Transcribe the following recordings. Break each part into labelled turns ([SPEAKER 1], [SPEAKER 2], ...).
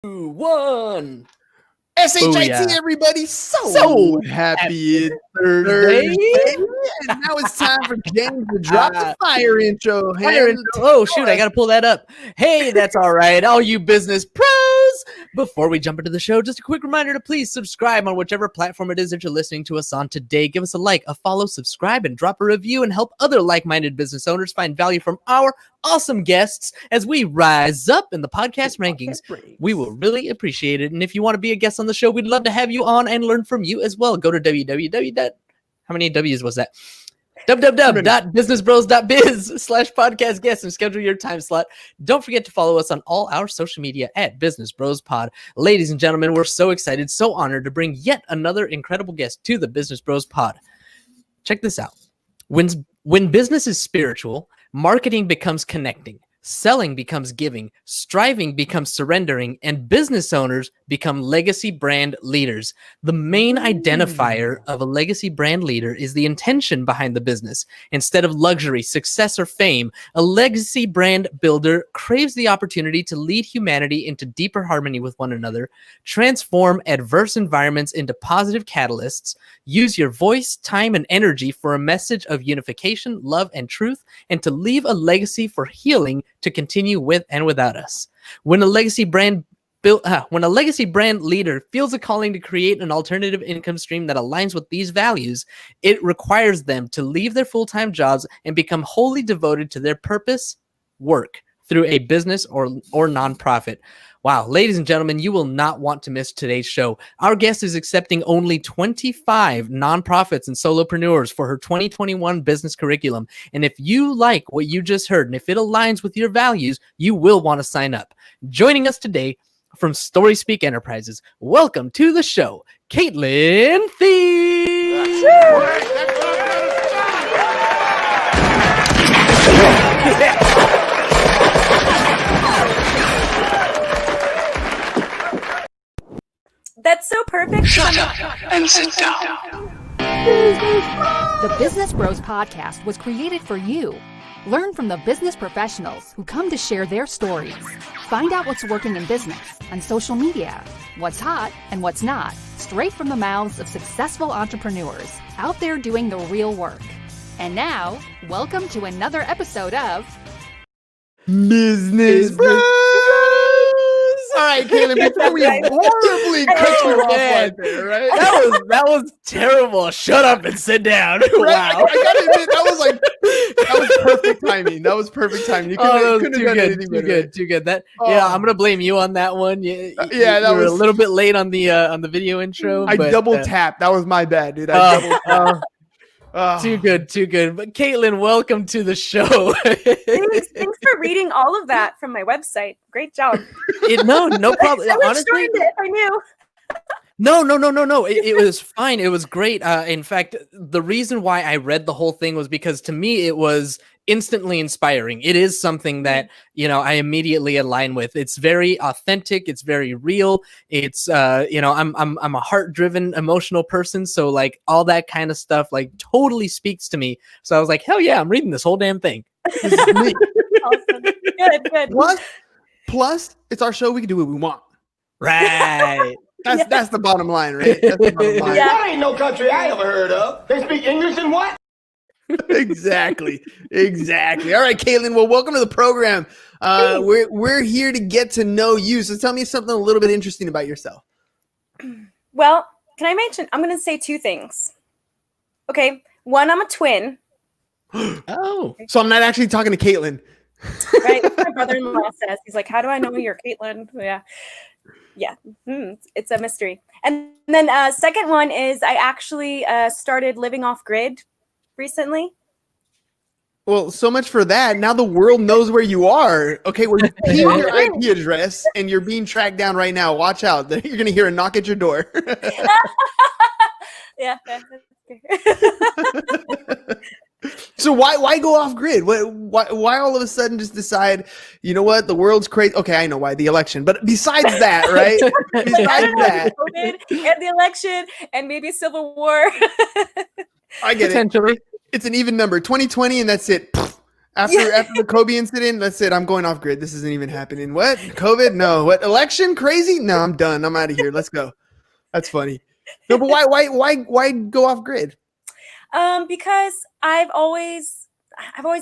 [SPEAKER 1] 1.
[SPEAKER 2] SHIT, everybody. So happy it's Thursday. And now it's time for James to drop the fire intro.
[SPEAKER 1] Oh, shoot. I got to pull that up. Hey, that's all right. All you business pros. Before we jump into the show, just a quick reminder to please subscribe on whichever platform it is that you're listening to us on today. Give us a like, a follow, subscribe, and drop a review and help other like-minded business owners find value from our awesome guests as we rise up in the podcast rankings. We will really appreciate it. And if you want to be a guest on the show, we'd love to have you on and learn from you as well. Go to how many W's was that? www.businessbros.biz/podcast guests and schedule your time slot. Don't forget to follow us on all our social media at Business Bros Pod. Ladies and gentlemen, we're so excited, so honored to bring yet another incredible guest to the Business Bros Pod. Check this out. When business is spiritual, marketing becomes connecting, selling becomes giving, striving becomes surrendering, and business owners become legacy brand leaders. The main identifier of a legacy brand leader is the intention behind the business. Instead of luxury, success, or fame, a legacy brand builder craves the opportunity to lead humanity into deeper harmony with one another, transform adverse environments into positive catalysts, use your voice, time, and energy for a message of unification, love, and truth, and to leave a legacy for healing to continue with and without us. When a legacy brand leader feels a calling to create an alternative income stream that aligns with these values, it requires them to leave their full-time jobs and become wholly devoted to their purpose, work, through a business or nonprofit. Wow, ladies and gentlemen, you will not want to miss today's show. Our guest is accepting only 25 nonprofits and solopreneurs for her 2021 business curriculum. And if you like what you just heard, and if it aligns with your values, you will want to sign up. Joining us today from Story Speak Enterprises, welcome to the show, Caitlin Thiede.
[SPEAKER 3] That's so perfect.
[SPEAKER 4] Shut up and sit down.
[SPEAKER 5] The Business Bros Podcast was created for you. Learn from the business professionals who come to share their stories. Find out what's working in business, on social media, what's hot and what's not, straight from the mouths of successful entrepreneurs out there doing the real work. And now, welcome to another episode of
[SPEAKER 2] Business Bros. All right, Caitlin, before we horribly cut you off right there, right?
[SPEAKER 1] That was terrible. Shut up and sit down.
[SPEAKER 2] Right?
[SPEAKER 1] Wow.
[SPEAKER 2] I gotta admit, that was perfect timing. That was perfect timing. You couldn't have done anything better.
[SPEAKER 1] Too good. Yeah, I'm gonna blame you on that one. You
[SPEAKER 2] that
[SPEAKER 1] were
[SPEAKER 2] was
[SPEAKER 1] a little bit late on the video intro.
[SPEAKER 2] I double tapped. That was my bad, dude. I double tapped.
[SPEAKER 1] Too good. But Caitlin, welcome to the show.
[SPEAKER 3] Thanks for reading all of that from my website. Great job.
[SPEAKER 1] No problem. Honestly,
[SPEAKER 3] if I knew.
[SPEAKER 1] No. It was fine. It was great. In fact, the reason why I read the whole thing was because to me it was instantly inspiring. It is something that, I immediately align with. It's very authentic. It's very real. It's, I'm a heart-driven, emotional person. So like all that kind of stuff, like totally speaks to me. So I was like, hell yeah, I'm reading this whole damn thing. This is me.
[SPEAKER 3] Awesome. Good.
[SPEAKER 2] Plus, it's our show. We can do what we want.
[SPEAKER 1] Right.
[SPEAKER 2] That's the bottom line, right? That's the bottom line.
[SPEAKER 4] That ain't no country I ever heard of. They speak English and what?
[SPEAKER 2] Exactly. All right, Caitlin. Well, welcome to the program. We're here to get to know you. So tell me something a little bit interesting about yourself.
[SPEAKER 3] Well, can I mention? I'm going to say two things. Okay. One, I'm a twin.
[SPEAKER 1] Oh.
[SPEAKER 2] So I'm not actually talking to Caitlin.
[SPEAKER 3] Right. My brother-in-law says, he's like, how do I know you're Caitlin? Yeah. It's a mystery. And then second one is I actually started living off grid recently.
[SPEAKER 2] Well, so much for that. Now the world knows where you are. Okay, well, you your IP address and you're being tracked down right now. Watch out. You're going to hear a knock at your door.
[SPEAKER 3] Yeah.
[SPEAKER 2] So why go off grid? Why all of a sudden just decide, you know what, the world's crazy? Okay, I know why, the election. But besides that, right? Besides that,
[SPEAKER 3] COVID and the election and maybe civil war.
[SPEAKER 2] I get
[SPEAKER 1] Potentially.
[SPEAKER 2] It's an even number, 2020, and that's it. After the Kobe incident, that's it. I'm going off grid. This isn't even happening. What? COVID? No. What? Election? Crazy? No, I'm done. I'm out of here. Let's go. That's funny. No, but why go off grid?
[SPEAKER 3] Because I've always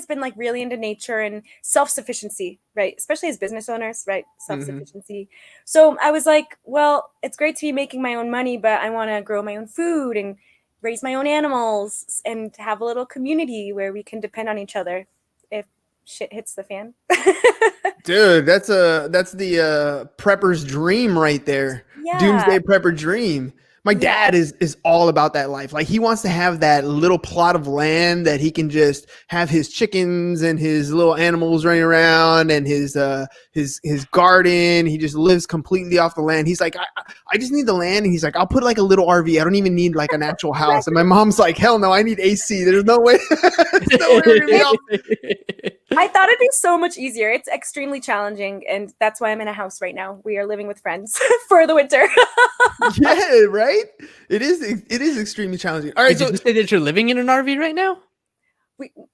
[SPEAKER 3] been like really into nature and self-sufficiency, right? Especially as business owners, right? Self-sufficiency. So I was like, well, it's great to be making my own money, but I want to grow my own food and raise my own animals and have a little community where we can depend on each other if shit hits the fan.
[SPEAKER 2] Dude, that's the prepper's dream right there.
[SPEAKER 3] Yeah.
[SPEAKER 2] Doomsday prepper dream. My dad is all about that life. Like he wants to have that little plot of land that he can just have his chickens and his little animals running around and his garden. He just lives completely off the land. He's like, I just need the land. And he's like, I'll put like a little RV. I don't even need like an actual house. And my mom's like, hell no, I need AC. There's no way. There's no way we're gonna be able-
[SPEAKER 3] I thought it'd be so much easier. It's extremely challenging, and that's why I'm in a house right now. We are living with friends for the winter.
[SPEAKER 2] Yeah, right? It is extremely challenging. All right,
[SPEAKER 1] Wait, did you say that you're living in an RV right now?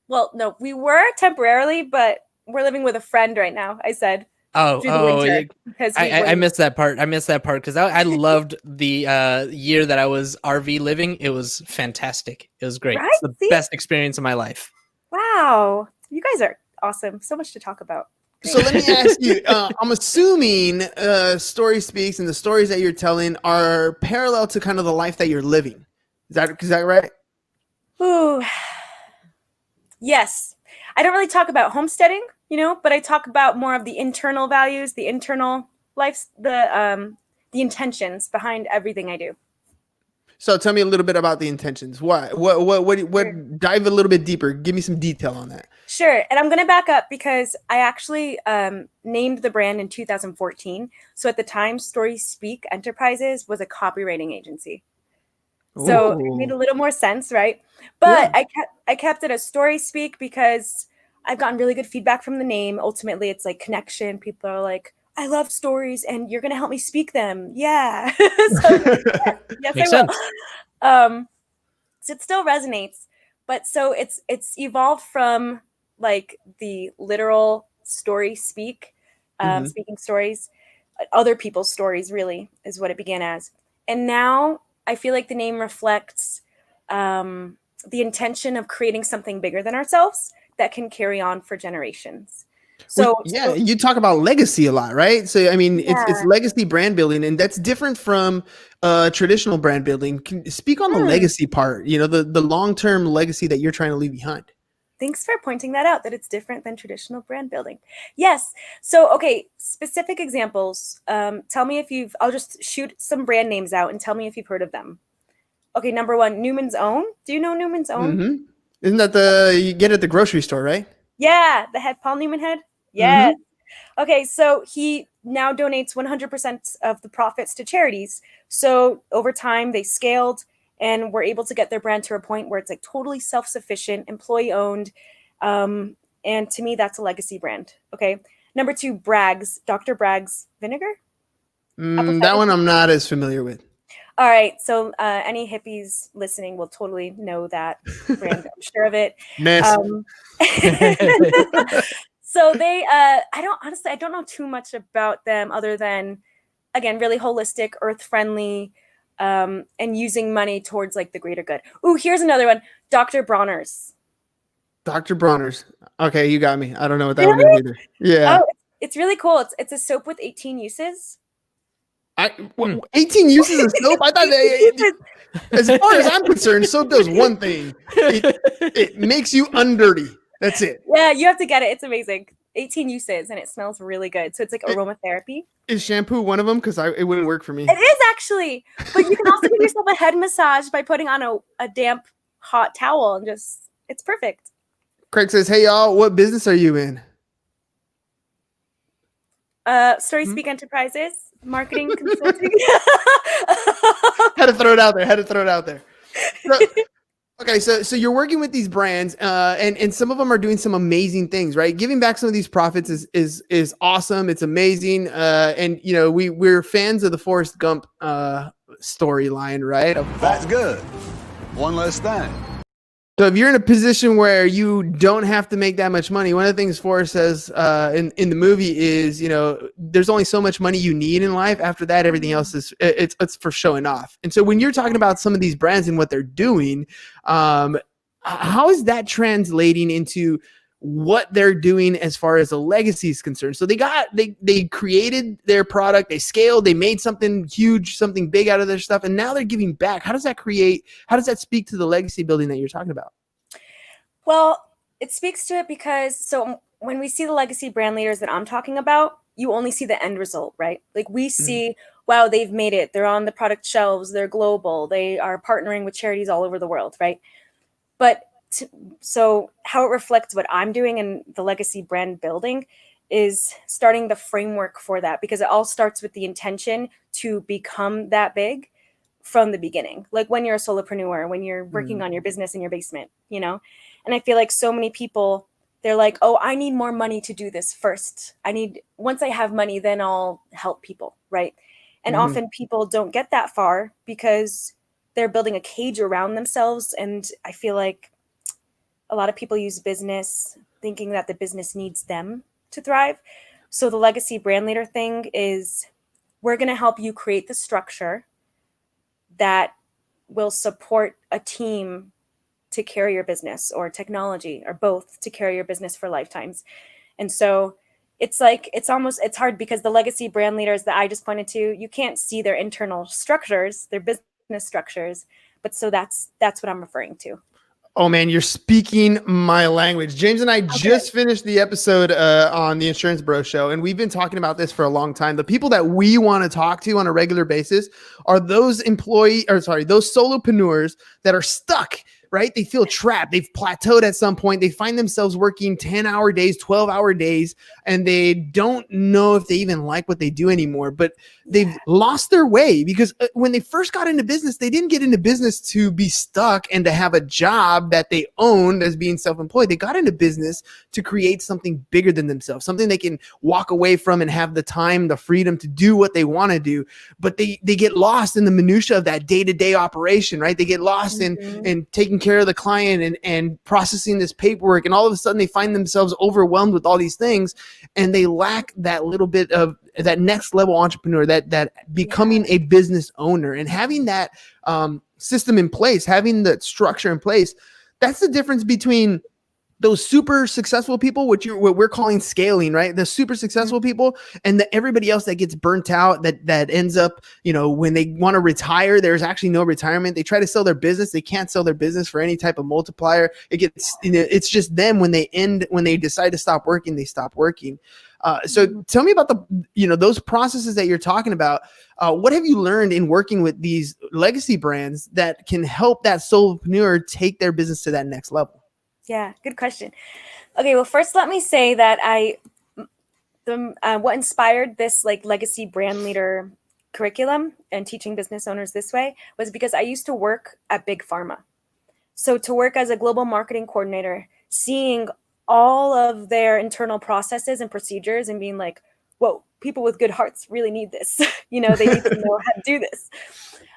[SPEAKER 3] No, we were temporarily, but we're living with a friend right now. I said. Because
[SPEAKER 1] I missed that part. Because I loved the year that I was RV living. It was fantastic. It was great.
[SPEAKER 3] Right?
[SPEAKER 1] It's the best experience of my life.
[SPEAKER 3] Wow, you guys are awesome. So much to talk about.
[SPEAKER 2] So let me ask you, I'm assuming Story Speaks and the stories that you're telling are parallel to kind of the life that you're living. Is that right?
[SPEAKER 3] Ooh. Yes. I don't really talk about homesteading, but I talk about more of the internal values, the internal lives, the intentions behind everything I do.
[SPEAKER 2] So tell me a little bit about the intentions. What dive a little bit deeper. Give me some detail on that.
[SPEAKER 3] Sure. And I'm going to back up because I actually named the brand in 2014. So at the time, Story Speak Enterprises was a copywriting agency. So it made a little more sense, right? But yeah. I kept it as Story Speak because I've gotten really good feedback from the name. Ultimately, it's like connection. People are like, I love stories and you're going to help me speak them. Yeah. So, yes,
[SPEAKER 1] Makes
[SPEAKER 3] I will.
[SPEAKER 1] sense.
[SPEAKER 3] So it still resonates. But so it's evolved from like the literal story speak, speaking stories, other people's stories really is what it began as. And now I feel like the name reflects the intention of creating something bigger than ourselves that can carry on for generations. So
[SPEAKER 2] you talk about legacy a lot, right? So I mean, it's legacy brand building, and that's different from traditional brand building. Speak on the legacy part. The long-term legacy that you're trying to leave behind.
[SPEAKER 3] Thanks for pointing that out. That it's different than traditional brand building. Yes. So okay, specific examples. Tell me if I'll just shoot some brand names out and tell me if you've heard of them. Okay, number one, Newman's Own. Do you know Newman's Own?
[SPEAKER 2] Mm-hmm. Isn't that you get at the grocery store, right?
[SPEAKER 3] Yeah, the head, Paul Newman head. Yes. Mm-hmm. Okay, so he now donates 100% of the profits to charities. So over time, they scaled and were able to get their brand to a point where it's like totally self-sufficient, employee-owned. And to me, that's a legacy brand. Okay. Number two, Bragg's, Dr. Bragg's vinegar.
[SPEAKER 2] That one I'm not as familiar with.
[SPEAKER 3] All right. So any hippies listening will totally know that brand. I'm sure of it. So they, I don't know too much about them other than, again, really holistic, earth-friendly, and using money towards like the greater good. Ooh, here's another one. Dr. Bronner's.
[SPEAKER 2] Dr. Bronner's. Okay, you got me. I don't know what that one is either. Yeah.
[SPEAKER 3] Oh, it's really cool. It's a soap with 18 uses.
[SPEAKER 2] 18 uses of soap? I thought that, as far as I'm concerned, soap does one thing. It makes you undirty. That's it.
[SPEAKER 3] Yeah, you have to get it. It's amazing. 18 uses and it smells really good. So it's like aromatherapy. Is
[SPEAKER 2] shampoo one of them? Because it wouldn't work for me.
[SPEAKER 3] It is actually. But you can also give yourself a head massage by putting on a damp, hot towel and it's perfect.
[SPEAKER 2] Craig says, hey, y'all, what business are you in?
[SPEAKER 3] Story Speak Enterprises, marketing, consulting.
[SPEAKER 2] Had to throw it out there. So, okay, so you're working with these brands, and some of them are doing some amazing things, right? Giving back some of these profits is awesome. It's amazing, and we're fans of the Forrest Gump storyline, right?
[SPEAKER 6] That's good. One less thing.
[SPEAKER 2] So if you're in a position where you don't have to make that much money, one of the things Forrest says in the movie is, there's only so much money you need in life. After that, everything else is it's for showing off. And so when you're talking about some of these brands and what they're doing, how is that translating into what they're doing as far as the legacy is concerned? So they created their product, they scaled, they made something huge, something big out of their stuff, and now they're giving back. How does that speak to the legacy building that you're talking about?
[SPEAKER 3] Well, it speaks to it because when we see the legacy brand leaders that I'm talking about, you only see the end result, right? Like we see, wow, they've made it. They're on the product shelves. They're global. They are partnering with charities all over the world, right? But so how it reflects what I'm doing in the legacy brand building is starting the framework for that, because it all starts with the intention to become that big from the beginning. Like when you're a solopreneur, when you're working on your business in your basement, and I feel like so many people, they're like, oh, I need more money to do this first. Once I have money, then I'll help people, right? And often people don't get that far because they're building a cage around themselves. And I feel like a lot of people use business thinking that the business needs them to thrive. So the legacy brand leader thing is, we're going to help you create the structure that will support a team to carry your business, or technology, or both, to carry your business for lifetimes. And so it's hard because the legacy brand leaders that I just pointed to, you can't see their internal structures, their business structures. But so that's what I'm referring to.
[SPEAKER 2] Oh man, you're speaking my language. James and I just finished the episode on the Insurance Bro Show, and we've been talking about this for a long time. The people that we want to talk to on a regular basis are those those solopreneurs that are stuck, right? They feel trapped. They've plateaued at some point. They find themselves working 10-hour days, 12-hour days, and they don't know if they even like what they do anymore, but they've lost their way because when they first got into business, they didn't get into business to be stuck and to have a job that they owned as being self-employed. They got into business to create something bigger than themselves, something they can walk away from and have the time, the freedom to do what they want to do. But they get lost in the minutia of that day-to-day operation, right? They get lost in taking care of the client and processing this paperwork. And all of a sudden they find themselves overwhelmed with all these things, and they lack that little bit of that next level entrepreneur, that becoming a business owner, and having that system in place, having the structure in place. That's the difference between those super successful people, what we're calling scaling, right? The super successful people, and everybody else that gets burnt out, that ends up, when they want to retire, there's actually no retirement. They try to sell their business. They can't sell their business for any type of multiplier. It's just them when they decide to stop working, they stop working. So tell me about those processes that you're talking about. What have you learned in working with these legacy brands that can help that solopreneur take their business to that next level?
[SPEAKER 3] Yeah, good question. Okay, well, first let me say that what inspired this legacy brand leader curriculum and teaching business owners this way was because I used to work at Big Pharma. So to work as a global marketing coordinator, seeing all of their internal processes and procedures and being like, whoa, people with good hearts really need this. They need to know how to do this.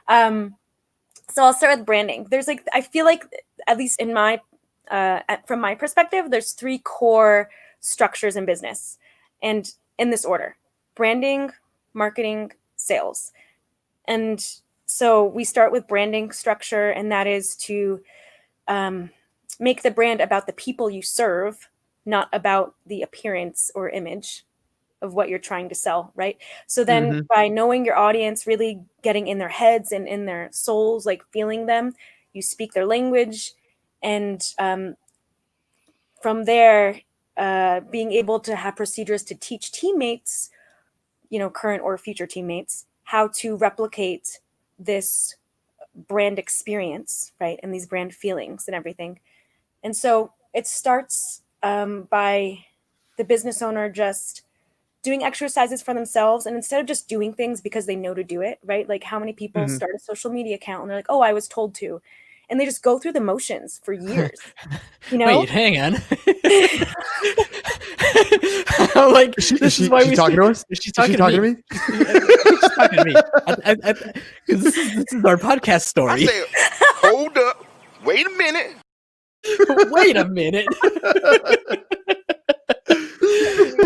[SPEAKER 3] So I'll start with branding. There's I feel like, at least in my from my perspective, there's 3 core structures in business, and in this order: branding, marketing, sales. And so we start with branding structure, and that is to make the brand about the people you serve, not about the appearance or image of what you're trying to sell, right? So then by knowing your audience, really getting in their heads and in their souls, feeling them, you speak their language. And from there, being able to have procedures to teach teammates, current or future teammates, how to replicate this brand experience, right? And these brand feelings and everything. And so it starts by the business owner just doing exercises for themselves, and instead of just doing things because they know to do it, right? Like how many people start a social media account and they're like, oh, I was told to. And they just go through the motions for years.
[SPEAKER 1] Wait, hang on.
[SPEAKER 2] This is why she's talking to us? She's talking to me?
[SPEAKER 1] She's talking to me. Because this is our podcast story.
[SPEAKER 4] I say, hold up. Wait a minute.
[SPEAKER 1] Wait a minute.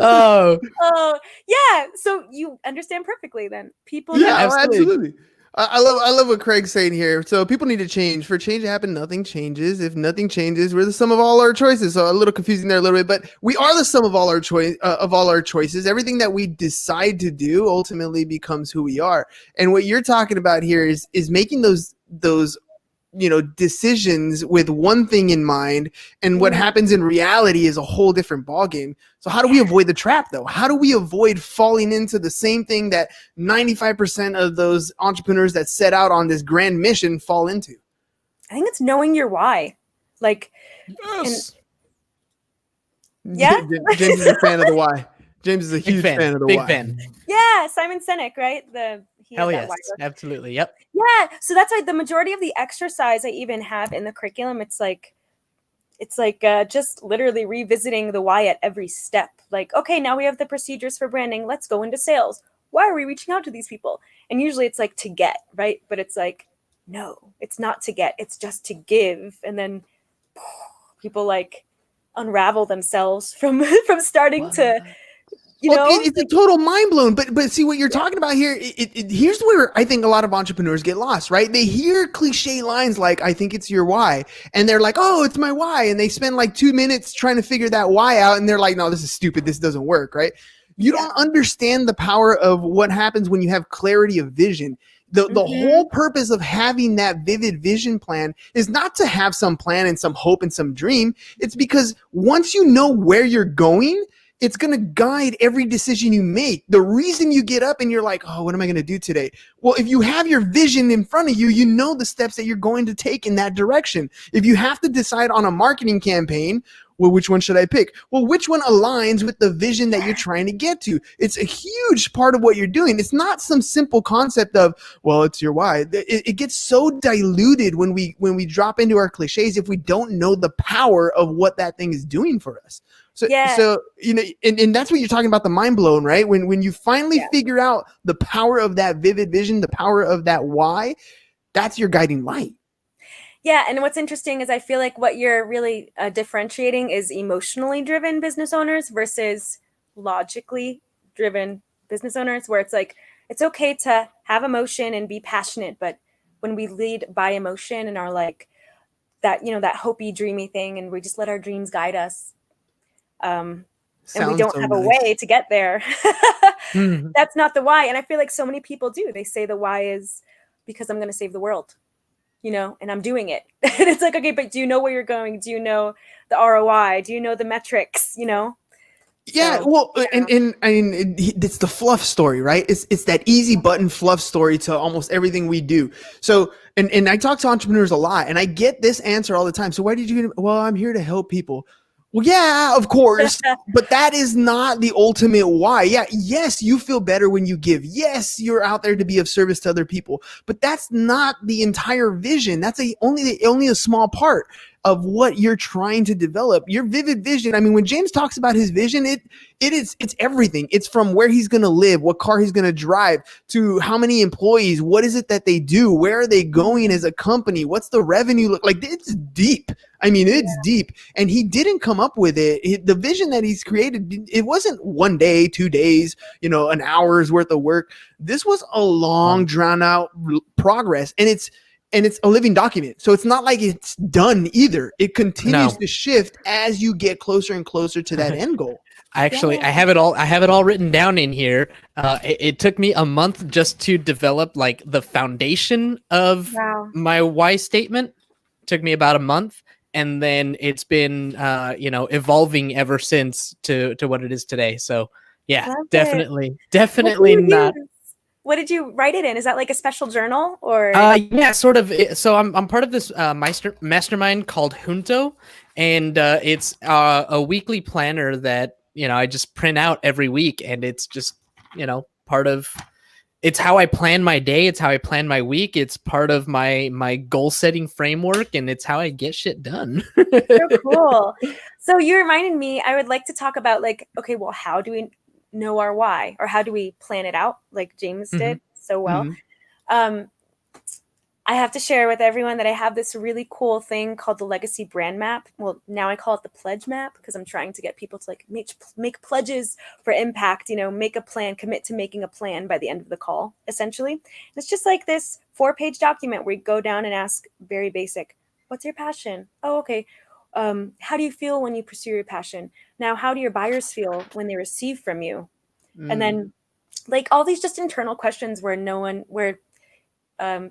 [SPEAKER 1] Oh,
[SPEAKER 3] Oh, yeah. So you understand perfectly then. People
[SPEAKER 2] Yeah,
[SPEAKER 3] know.
[SPEAKER 1] absolutely.
[SPEAKER 2] I love what Craig's saying here. So people need to change. For change to happen, nothing changes. If nothing changes, we're the sum of all our choices. So a little confusing there a little bit, but we are the sum of all our choices. Everything that we decide to do ultimately becomes who we are. And what you're talking about here is making those decisions with one thing in mind, and what happens in reality is a whole different ballgame. So how do we avoid the trap though? How do we avoid falling into the same thing that 95% of those entrepreneurs that set out on this grand mission fall into?
[SPEAKER 3] I think it's knowing your why. Like,
[SPEAKER 1] yes.
[SPEAKER 3] Yeah?
[SPEAKER 2] James is a fan of the why. James is a huge fan of the
[SPEAKER 1] Big
[SPEAKER 2] why.
[SPEAKER 1] fan.
[SPEAKER 3] yeah, Simon Sinek, right? He
[SPEAKER 1] Hell
[SPEAKER 3] had
[SPEAKER 1] yes.
[SPEAKER 3] that why book.
[SPEAKER 1] Absolutely. Yep.
[SPEAKER 3] Yeah, so that's why the majority of the exercise I even have in the curriculum, it's like just literally revisiting the why at every step. Like, okay, now we have the procedures for branding. Let's go into sales. Why are we reaching out to these people? And usually it's like to get, right? But it's like, no, it's not to get. It's just to give. And then people like unravel themselves from starting to,
[SPEAKER 2] it's a total mind blown. But see what you're talking about here. Here's where I think a lot of entrepreneurs get lost, right? They hear cliche lines like, "I think it's your why," and they're like, "Oh, it's my why," and they spend like 2 minutes trying to figure that why out, and they're like, "No, this is stupid. This doesn't work," right? You don't understand the power of what happens when you have clarity of vision. The whole purpose of having that vivid vision plan is not to have some plan and some hope and some dream. It's because once you know where you're going, it's going to guide every decision you make. The reason you get up and you're like, oh, what am I going to do today? Well, if you have your vision in front of you, you know the steps that you're going to take in that direction. If you have to decide on a marketing campaign, well, which one should I pick? Well, which one aligns with the vision that you're trying to get to? It's a huge part of what you're doing. It's not some simple concept of, well, it's your why. It gets so diluted when we drop into our cliches if we don't know the power of what that thing is doing for us. So and that's what you're talking about, the mind blown, right? When you finally figure out the power of that vivid vision, the power of that why, that's your guiding light.
[SPEAKER 3] Yeah, and what's interesting is I feel like what you're really differentiating is emotionally driven business owners versus logically driven business owners, where it's like, it's okay to have emotion and be passionate, but when we lead by emotion and are like that, that hopey, dreamy thing, and we just let our dreams guide us, and we don't have a way to get there. That's not the why. And I feel like so many people do. They say the why is because I'm going to save the world, and I'm doing it. And it's like, okay, but do you know where you're going? Do you know the ROI? Do you know the metrics?
[SPEAKER 2] Yeah,
[SPEAKER 3] So,
[SPEAKER 2] well, and I mean, it's the fluff story, right? It's that easy button fluff story to almost everything we do. So, and I talk to entrepreneurs a lot, and I get this answer all the time. So why did you? Well, I'm here to help people. Well, yeah, of course, but that is not the ultimate why. Yeah, yes, you feel better when you give. Yes, you're out there to be of service to other people, but that's not the entire vision. That's only a small part of what you're trying to develop. Your vivid vision. I mean, when James talks about his vision, it's everything. It's from where he's going to live, what car he's going to drive, to how many employees, what is it that they do, where are they going as a company, what's the revenue look like. It's deep. I mean, it's deep, and he didn't come up with it. The vision that he's created, it wasn't 1 day, 2 days, an hour's worth of work. This was a long, drawn out progress, and it's a living document. So it's not like it's done either. It continues to shift as you get closer and closer to that end goal.
[SPEAKER 1] I have it all written down in here. It took me a month just to develop like the foundation of my why statement. It took me about a month. And then it's been, evolving ever since to what it is today. So yeah, definitely not.
[SPEAKER 3] What did you write it in? Is that like a special journal or?
[SPEAKER 1] Yeah, sort of. So I'm part of this mastermind called Junto, and it's a weekly planner that I just print out every week, and it's just part of. It's how I plan my day. It's how I plan my week. It's part of my goal setting framework, and it's how I get shit done.
[SPEAKER 3] So cool. So you reminded me, I would like to talk about like, okay, well, how do we know our why, or how do we plan it out like James did so well? I I have to share with everyone that I have this really cool thing called the Legacy Brand Map. Well, now I call it the Pledge Map because I'm trying to get people to like make pledges for impact, you know, make a plan, commit to making a plan by the end of the call, essentially. It's just like this 4-page document where you go down and ask very basic, what's your passion? Oh, okay. How do you feel when you pursue your passion? Now, how do your buyers feel when they receive from you? And then like all these just internal questions where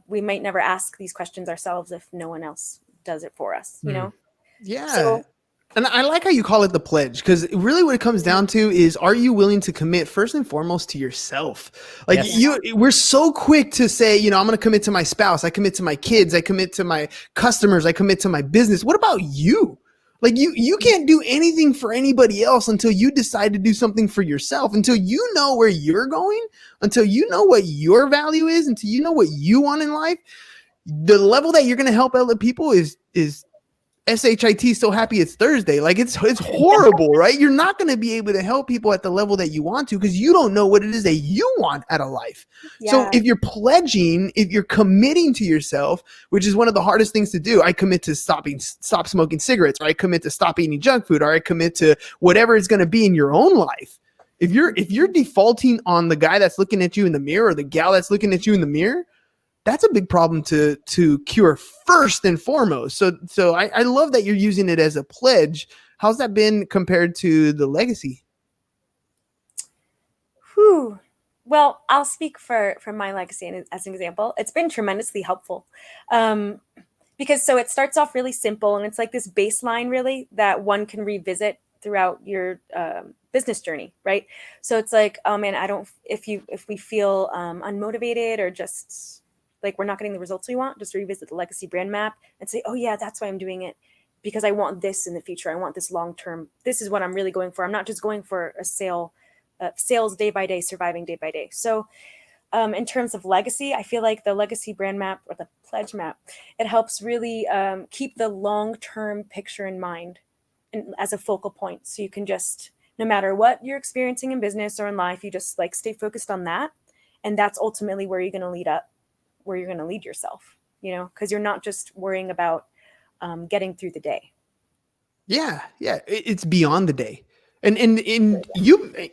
[SPEAKER 3] we might never ask these questions ourselves if no one else does it for us, you know?
[SPEAKER 2] Yeah.
[SPEAKER 3] So,
[SPEAKER 2] and I like how you call it the pledge, because really what it comes down to is, are you willing to commit first and foremost to yourself? Like we're so quick to say, you know, I'm going to commit to my spouse. I commit to my kids. I commit to my customers. I commit to my business. What about you? Like you can't do anything for anybody else until you decide to do something for yourself, until you know where you're going, until you know what your value is, until you know what you want in life. The level that you're going to help other people is SHIT, so happy it's Thursday. Like it's horrible, right? You're not going to be able to help people at the level that you want to, because you don't know what it is that you want out of life. Yeah. So if you're pledging, if you're committing to yourself, which is one of the hardest things to do, I commit to stop smoking cigarettes, or I commit to stop eating junk food, or I commit to whatever it's going to be in your own life. If you're defaulting on the guy that's looking at you in the mirror, or the gal that's looking at you in the mirror, that's a big problem to cure first and foremost. So I love that you're using it as a pledge. How's that been compared to the legacy?
[SPEAKER 3] Whew. Well, I'll speak for my legacy as an example. It's been tremendously helpful because so it starts off really simple, and it's like this baseline really that one can revisit throughout your business journey, right? So it's like, oh man, if we feel unmotivated or just like we're not getting the results we want, just revisit the legacy brand map and say, oh yeah, that's why I'm doing it, because I want this in the future. I want this long-term. This is what I'm really going for. I'm not just going for a sales day by day, surviving day by day. So in terms of legacy, I feel like the legacy brand map or the pledge map, it helps really keep the long-term picture in mind and as a focal point. So you can just, no matter what you're experiencing in business or in life, you just like stay focused on that. And that's ultimately where you're going to lead yourself, you know, because you're not just worrying about getting through the day. Yeah.
[SPEAKER 2] It's beyond the day. And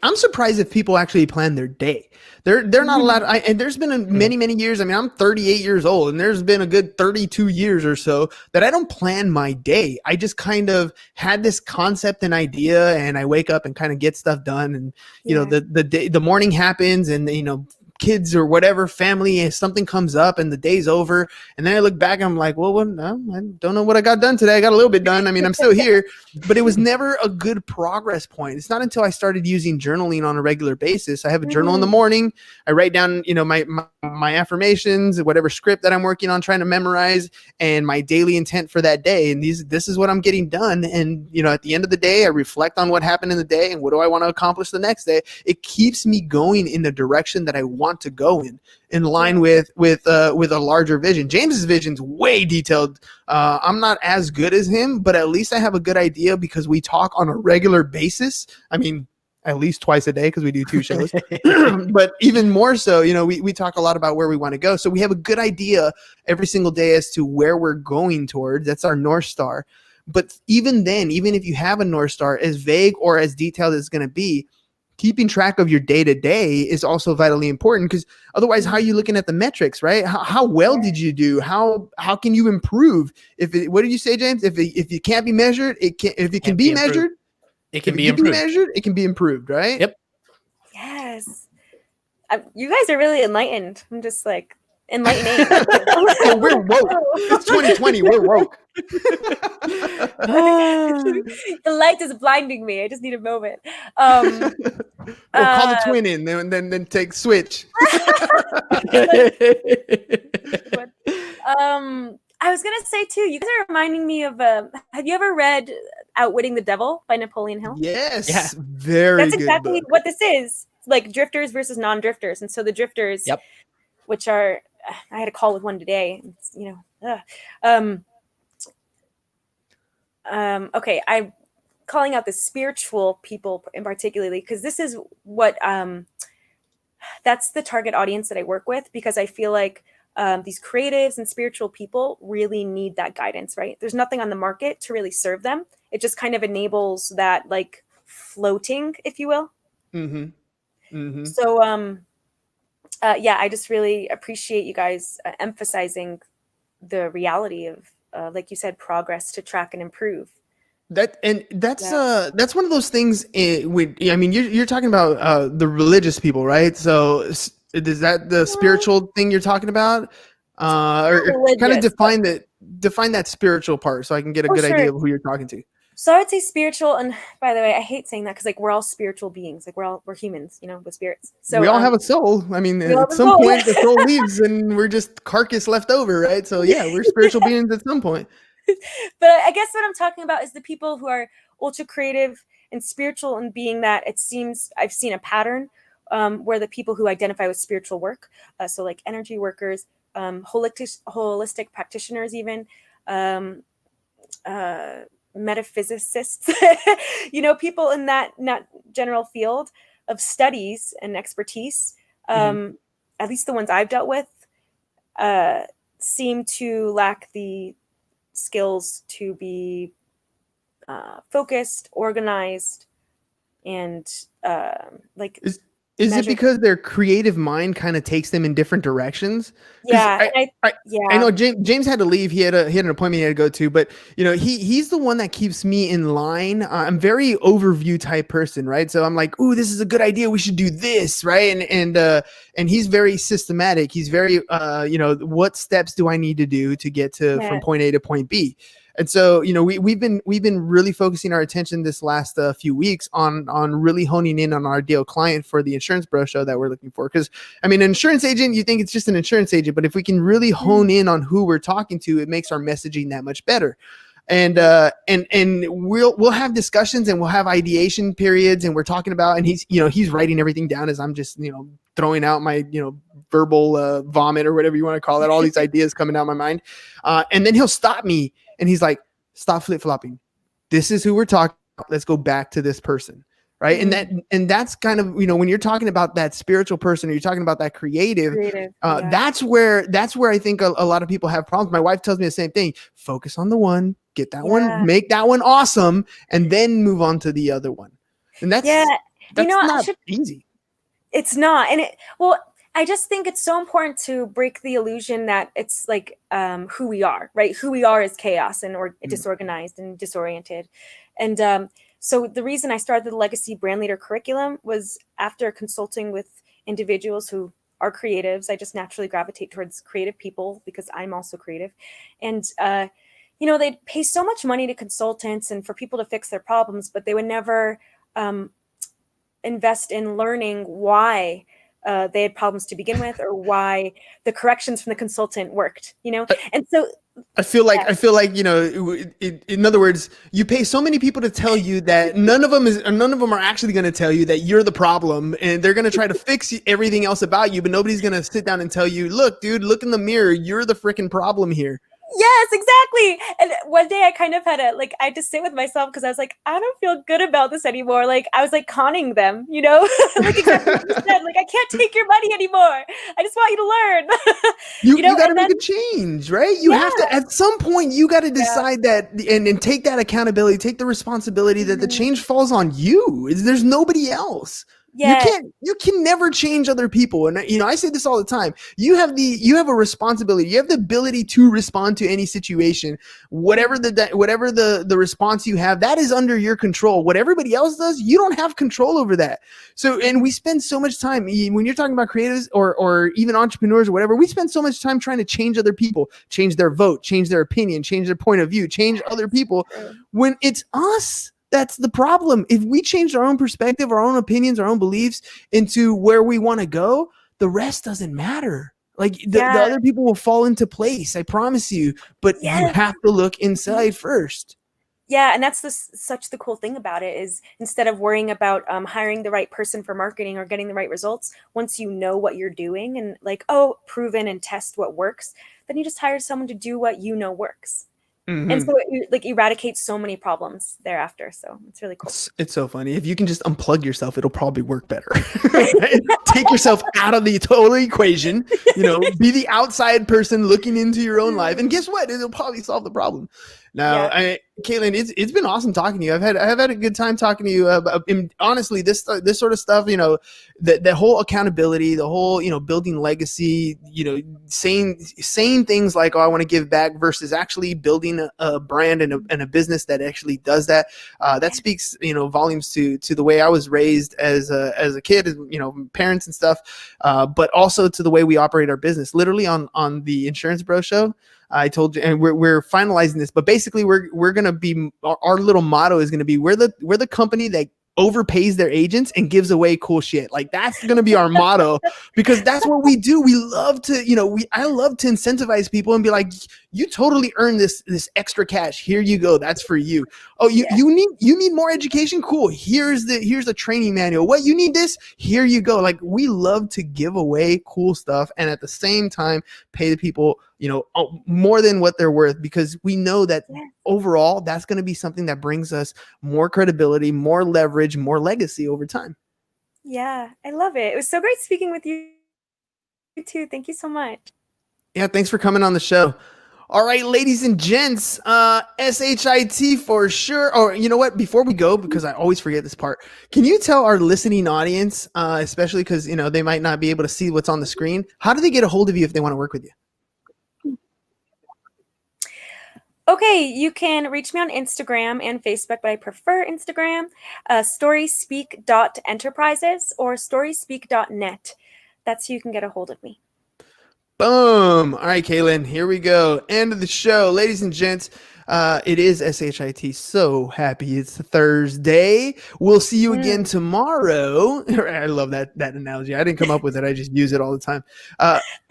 [SPEAKER 2] I'm surprised if people actually plan their day. They're not allowed. And there's been many years. I mean, I'm 38 years old, and there's been a good 32 years or so that I don't plan my day. I just kind of had this concept and idea, and I wake up and kind of get stuff done. And you know, the morning happens, and you know, kids or whatever, family, something comes up and the day's over. And then I look back and I'm like, well, no, I don't know what I got done today. I got a little bit done. I mean, I'm still here, but it was never a good progress point. It's not until I started using journaling on a regular basis. I have a journal in the morning. I write down, you know, my affirmations, whatever script that I'm working on trying to memorize, and my daily intent for that day. And this is what I'm getting done. And, you know, at the end of the day, I reflect on what happened in the day and what do I want to accomplish the next day. It keeps me going in the direction that I want to go in line with a larger vision. James's vision's way detailed. I'm not as good as him, but at least I have a good idea because we talk on a regular basis. I mean, at least twice a day because we do 2 shows, but even more so, you know, we talk a lot about where we want to go. So we have a good idea every single day as to where we're going towards. That's our North Star. But even then, even if you have a North Star, as vague or as detailed as it's going to be, keeping track of your day-to-day is also vitally important, because otherwise, how are you looking at the metrics, right? How well did you do? How can you improve? What did you say, James? If it can't be measured, it can. If it can be measured,
[SPEAKER 1] it can be improved.
[SPEAKER 2] It can be improved, right?
[SPEAKER 1] Yep.
[SPEAKER 3] Yes. You guys are really enlightened. I'm just like enlightening.
[SPEAKER 2] Oh, we're woke. It's 2020. We're woke.
[SPEAKER 3] The light is blinding me. I just need a moment.
[SPEAKER 2] Call the twin in, then take switch.
[SPEAKER 3] I was gonna say too, you guys are reminding me of have you ever read Outwitting the Devil by Napoleon Hill?
[SPEAKER 2] Yes. Yeah. Very
[SPEAKER 3] That's
[SPEAKER 2] good
[SPEAKER 3] exactly
[SPEAKER 2] book.
[SPEAKER 3] what this is. Like drifters versus non-drifters. And so the drifters, which are, I had a call with one today, you know, okay, I'm calling out the spiritual people in particularly, because this is what, that's the target audience that I work with, because I feel like these creatives and spiritual people really need that guidance, right? There's nothing on the market to really serve them. It just kind of enables that like floating, if you will.
[SPEAKER 2] Mm-hmm. Mm-hmm.
[SPEAKER 3] So, yeah, I just really appreciate you guys emphasizing the reality of, like you said, progress to track and improve.
[SPEAKER 2] That's one of those things. I mean, you're talking about the religious people, right? So is that the spiritual thing you're talking about? Or kind of define that spiritual part so I can get a good idea of who you're talking to.
[SPEAKER 3] So I would say spiritual, and by the way, I hate saying that because like we're all spiritual beings, like we're humans, you know, with spirits. So
[SPEAKER 2] we all have a soul. I mean, at some point the soul leaves and we're just carcass left over, right? So yeah, we're spiritual beings at some point.
[SPEAKER 3] But I guess what I'm talking about is the people who are ultra creative and spiritual, and being that it seems I've seen a pattern where the people who identify with spiritual work, so like energy workers, holistic practitioners, even metaphysicists, you know, people in that general field of studies and expertise, at least the ones I've dealt with, seem to lack the skills to be focused, organized, and like
[SPEAKER 2] is it because their creative mind kind of takes them in different directions?
[SPEAKER 3] Yeah,
[SPEAKER 2] I know James had to leave. He had an appointment he had to go to, but you know, he's the one that keeps me in line. I'm very overview type person, right? So I'm like, ooh, this is a good idea. We should do this, right? And he's very systematic. He's very you know, what steps do I need to do to get to from point A to point B? And so, you know, we've been really focusing our attention this last few weeks on really honing in on our ideal client for the Insurance Bro Show that we're looking for. Because I mean, an insurance agent, you think it's just an insurance agent, but if we can really hone in on who we're talking to, it makes our messaging that much better. And we'll have discussions and we'll have ideation periods, and we're talking about, and he's writing everything down as I'm just, you know, throwing out my, you know, verbal vomit or whatever you want to call it, all these ideas coming out of my mind, and then he'll stop me. And he's like, stop flip-flopping. This is who we're talking about. Let's go back to this person. Right. And that's kind of, you know, when you're talking about that spiritual person, or you're talking about that creative, that's where I think a lot of people have problems. My wife tells me the same thing. Focus on the one, get that one, make that one awesome, and then move on to the other one. And that's not easy. It's not. And I just think it's so important to break the illusion that it's like who we are, right? Who we are is chaos and disorganized and disoriented. And so the reason I started the Legacy Brand Leader curriculum was after consulting with individuals who are creatives. I just naturally gravitate towards creative people because I'm also creative. And, you know, they'd pay so much money to consultants and for people to fix their problems, but they would never invest in learning why they had problems to begin with, or why the corrections from the consultant worked, you know? And so I feel like, you know, in other words, you pay so many people to tell you that none of them are actually going to tell you that you're the problem, and they're going to try to fix everything else about you, but nobody's going to sit down and tell you, look, dude, look in the mirror. You're the freaking problem here.
[SPEAKER 3] Yes, exactly. And one day I kind of had I had to sit with myself because I was like, I don't feel good about this anymore. Like I was like conning them, you know, like exactly what you said. Like, I can't take your money anymore. I just want you to learn. you
[SPEAKER 2] got to make a change, right? You have to, at some point, you got to decide that and take that accountability, take the responsibility that the change falls on you. There's nobody else. Yeah. You can never change other people. And, you know, I say this all the time. You have a responsibility. You have the ability to respond to any situation, whatever the response you have, that is under your control. What everybody else does, you don't have control over that. So, and we spend so much time when you're talking about creatives or even entrepreneurs or whatever, we spend so much time trying to change other people, change their vote, change their opinion, change their point of view, change other people, when it's us. That's the problem. If we change our own perspective, our own opinions, our own beliefs into where we want to go, the rest doesn't matter. Like the other people will fall into place. I promise you, but you have to look inside first.
[SPEAKER 3] Yeah. And that's such the cool thing about it is instead of worrying about hiring the right person for marketing or getting the right results, once you know what you're doing and like, proven and test what works, then you just hire someone to do what you know works. And so it like eradicates so many problems thereafter. So it's really cool.
[SPEAKER 2] It's so funny. If you can just unplug yourself, it'll probably work better. Take yourself out of the total equation, be the outside person looking into your own life. And guess what? It'll probably solve the problem. Now, Caitlin, it's been awesome talking to you. I've had a good time talking to you. And honestly, this sort of stuff, the whole accountability, the whole, building legacy, saying things like, oh, I want to give back versus actually building a brand and a business that actually does that. That speaks, volumes to the way I was raised as a kid, parents and stuff, but also to the way we operate our business. Literally on the Insurance Bro Show, I told you, and we're finalizing this, but basically we're going to be, our little motto is going to be, we're the company that overpays their agents and gives away cool shit. Like that's going to be our motto, because that's what we do. We love to, I love to incentivize people and be like, you totally earned this extra cash. Here you go. That's for you. Oh, you need more education. Cool. Here's the training manual. What, you need this? Here you go. Like we love to give away cool stuff and at the same time pay the people, more than what they're worth, because we know that overall that's going to be something that brings us more credibility, more leverage, more legacy over time.
[SPEAKER 3] Yeah, I love it. It was so great speaking with you too. Thank you so much.
[SPEAKER 2] Yeah, thanks for coming on the show. All right, ladies and gents, SHIT for sure. Or you know what? Before we go, because I always forget this part, can you tell our listening audience, especially because they might not be able to see what's on the screen, how do they get a hold of you if they want to work with you?
[SPEAKER 3] Okay, you can reach me on Instagram and Facebook, but I prefer Instagram, storyspeak.enterprises or storyspeak.net. That's how you can get a hold of me.
[SPEAKER 2] Boom. All right, Caitlin, here we go. End of the show. Ladies and gents, it is SHIT. So happy it's Thursday. We'll see you again tomorrow. I love that analogy. I didn't come up with it. I just use it all the time.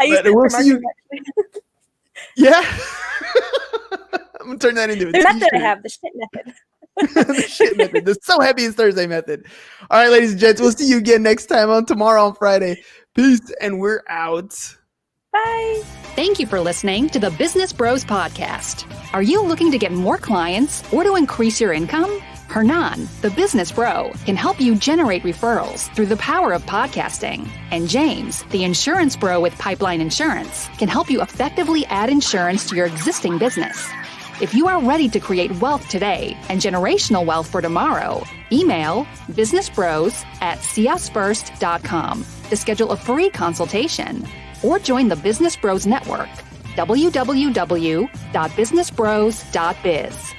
[SPEAKER 2] We'll see you. Yeah. I'm going to turn that into a
[SPEAKER 3] the method
[SPEAKER 2] t-shirt.
[SPEAKER 3] I have, the shit method.
[SPEAKER 2] The shit method. The so happy it's Thursday method. All right, ladies and gents, we'll see you again next time on Tomorrow on Friday. Peace, and we're out.
[SPEAKER 3] Bye.
[SPEAKER 5] Thank you for listening to the Business Bros Podcast. Are you looking to get more clients or to increase your income? Hernan, the business bro, can help you generate referrals through the power of podcasting. And James, the insurance bro with Pipeline Insurance, can help you effectively add insurance to your existing business. If you are ready to create wealth today and generational wealth for tomorrow, email businessbros@csfirst.com to schedule a free consultation or join the Business Bros Network, www.businessbros.biz.